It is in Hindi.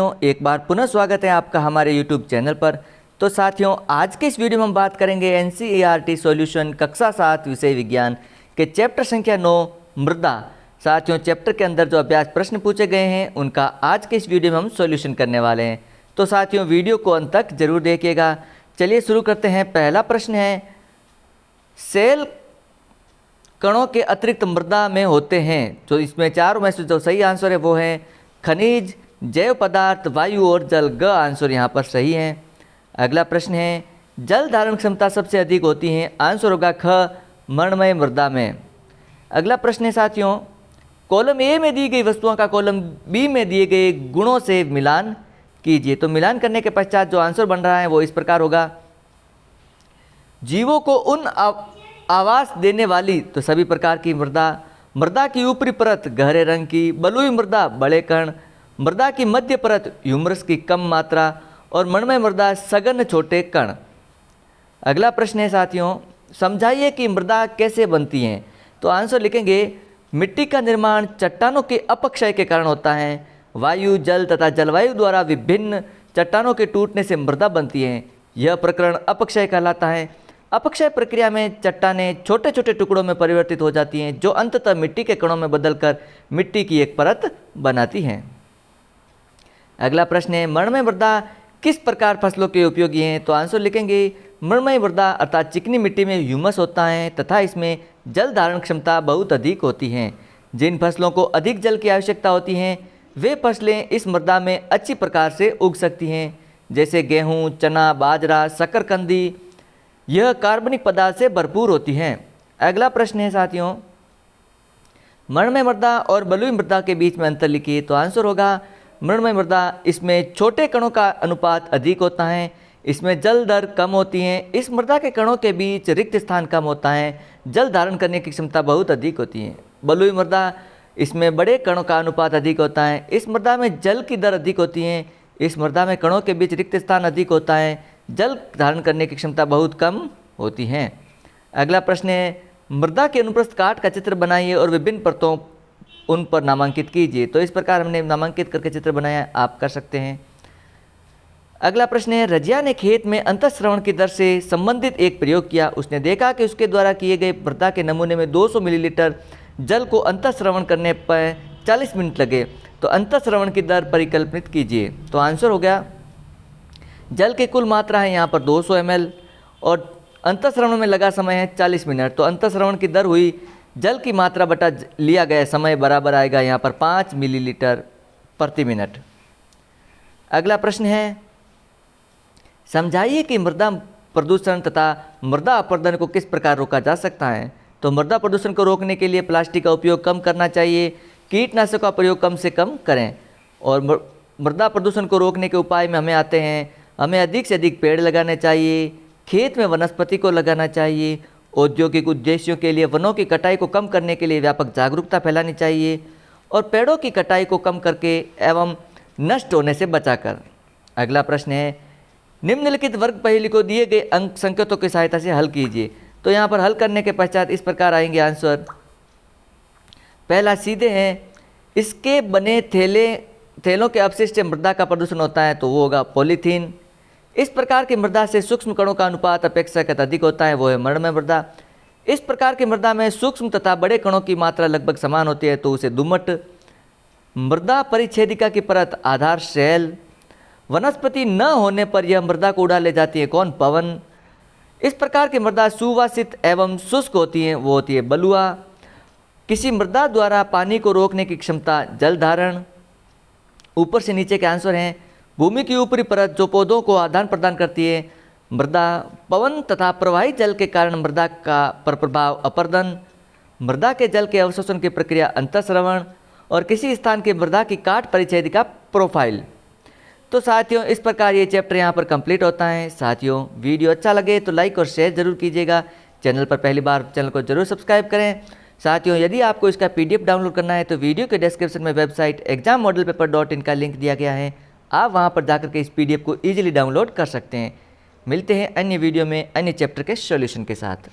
एक बार पुनः स्वागत है आपका हमारे YouTube चैनल पर। तो साथियों, आज के इस वीडियो में हम बात करेंगे NCERT सॉल्यूशन कक्षा 7 विषय विज्ञान के चैप्टर संख्या 9 मृदा। साथियों, चैप्टर के अंदर जो अभ्यास प्रश्न पूछे गए हैं उनका आज के इस वीडियो में हम सॉल्यूशन करने वाले हैं। तो साथियों, वीडियो को अंत तक जरूर देखिएगा। चलिए शुरू करते हैं। पहला प्रश्न है, सेल कणों के अतिरिक्त मृदा में होते हैं। तो इसमें चारों में से जो सही आंसर है वो है खनिज, जैव पदार्थ, वायु और जल। ग आंसर यहाँ पर सही है। अगला प्रश्न है, जल धारण क्षमता सबसे अधिक होती है। आंसर होगा ख, मृणमय मृदा में। अगला प्रश्न है साथियों, कॉलम ए में दी गई वस्तुओं का कॉलम बी में दिए गए गुणों से मिलान कीजिए। तो मिलान करने के पश्चात जो आंसर बन रहा है वो इस प्रकार होगा, जीवों को उन आवास देने वाली तो सभी प्रकार की मृदा, मृदा की ऊपरी परत गहरे रंग की, बलुई मृदा बड़े कण, मृदा की मध्य परत ह्यूमरस की कम मात्रा और मृणमय मृदा सघन छोटे कण। अगला प्रश्न है साथियों, समझाइए कि मृदा कैसे बनती है। तो आंसर लिखेंगे, मिट्टी का निर्माण चट्टानों के अपक्षय के कारण होता है। वायु, जल तथा जलवायु द्वारा विभिन्न चट्टानों के टूटने से मृदा बनती है। यह प्रकरण अपक्षय कहलाता है। अपक्षय प्रक्रिया में चट्टानें छोटे छोटे टुकड़ों में परिवर्तित हो जाती हैं, जो अंततः मिट्टी के कणों में बदलकर मिट्टी की एक परत बनाती हैं। अगला प्रश्न है, मृणमय मृदा किस प्रकार फसलों के उपयोगी हैं। तो आंसर लिखेंगे, मृणमय मृदा अर्थात चिकनी मिट्टी में ह्यूमस होता है तथा इसमें जल धारण क्षमता बहुत अधिक होती है। जिन फसलों को अधिक जल की आवश्यकता होती है वे फसलें इस मृदा में अच्छी प्रकार से उग सकती हैं, जैसे गेहूँ, चना, बाजरा, शकरकंदी। यह कार्बनिक पदार्थ से भरपूर होती हैं। अगला प्रश्न है साथियों, मृणमय मृदा और बलुई मृदा के बीच में अंतर लिखिए। तो आंसर होगा, मृणमय मृदा इसमें छोटे कणों का अनुपात अधिक होता है, इसमें जल दर कम होती है, इस मृदा के कणों के बीच रिक्त स्थान कम होता है, जल धारण करने की क्षमता बहुत अधिक होती है। बलुई मृदा इसमें बड़े कणों का अनुपात अधिक होता है, इस मृदा में जल की दर अधिक होती है, इस मृदा में कणों के बीच रिक्त स्थान अधिक होता है, जल धारण करने की क्षमता बहुत कम होती है। अगला प्रश्न है, मृदा के अनुप्रस्थ काट का चित्र बनाइए और विभिन्न परतों उन पर नामांकित कीजिए। तो इस प्रकार हमने नामांकित करके चित्र बनाया, आप कर सकते हैं। अगला प्रश्न है, रजिया ने खेत में अंतःस्रवण की दर से संबंधित एक प्रयोग किया। उसने देखा कि उसके द्वारा किए गए मृदा के नमूने में 200 मिलीलीटर जल को अंतःस्रवण करने पर 40 मिनट लगे। तो अंतःस्रवण की दर परिकल्पित कीजिए। तो आंसर हो गया, जल की कुल मात्रा है यहाँ पर 200 ml और अंतःस्रवण में लगा समय है 40 मिनट। तो अंतःस्रवण की दर हुई जल की मात्रा बटा लिया गया समय बराबर आएगा यहाँ पर 5 मिलीलीटर प्रति मिनट। अगला प्रश्न है, समझाइए कि मृदा प्रदूषण तथा मृदा अपरदन को किस प्रकार रोका जा सकता है। तो मृदा प्रदूषण को रोकने के लिए प्लास्टिक का उपयोग कम करना चाहिए, कीटनाशक का प्रयोग कम से कम करें। और मृदा प्रदूषण को रोकने के उपाय में हमें आते हैं, हमें अधिक से अधिक पेड़ लगाने चाहिए, खेत में वनस्पति को लगाना चाहिए, औद्योगिक उद्देश्यों के लिए वनों की कटाई को कम करने के लिए व्यापक जागरूकता फैलानी चाहिए और पेड़ों की कटाई को कम करके एवं नष्ट होने से बचाकर। अगला प्रश्न है, निम्नलिखित वर्ग पहेली को दिए गए अंक संकेतों की सहायता से हल कीजिए। तो यहाँ पर हल करने के पश्चात इस प्रकार आएंगे आंसर। पहला सीधे हैं, इसके बने थैलों के अपशिष्ट से मृदा का प्रदूषण होता है, तो वो होगा पॉलीथीन। इस प्रकार की मृदा से सूक्ष्म कणों का अनुपात अपेक्षाकृत अधिक होता है, वो है मृणमय मृदा। इस प्रकार की मृदा में सूक्ष्म तथा बड़े कणों की मात्रा लगभग समान होती है, तो उसे दुमट। मृदा परिच्छेदिका की परत आधार शैल। वनस्पति न होने पर यह मृदा को उड़ा ले जाती है, कौन, पवन। इस प्रकार की मृदा सुवासित एवं शुष्क होती है, वो होती है बलुआ। किसी मृदा द्वारा पानी को रोकने की क्षमता जल धारण। ऊपर से नीचे के आंसर हैं, भूमि की ऊपरी परत जो पौधों को आदान प्रदान करती है मृदा। पवन तथा प्रवाही जल के कारण मृदा का पर प्रभाव अपरदन। मृदा के जल के अवशोषण की प्रक्रिया अंतःस्रवण और किसी स्थान की मृदा की काट परिच्छेदिका प्रोफाइल। तो साथियों, इस प्रकार ये चैप्टर यहाँ पर कंप्लीट होता है। साथियों, वीडियो अच्छा लगे तो लाइक और शेयर जरूर कीजिएगा। चैनल पर पहली बार चैनल को जरूर सब्सक्राइब करें। साथियों, यदि आपको इसका PDF डाउनलोड करना है तो वीडियो के डिस्क्रिप्शन में वेबसाइट exammodelpaper.in का लिंक दिया गया है, आप वहां पर जाकर के इस PDF को ईजिली डाउनलोड कर सकते हैं। मिलते हैं अन्य वीडियो में अन्य चैप्टर के सॉल्यूशन के साथ।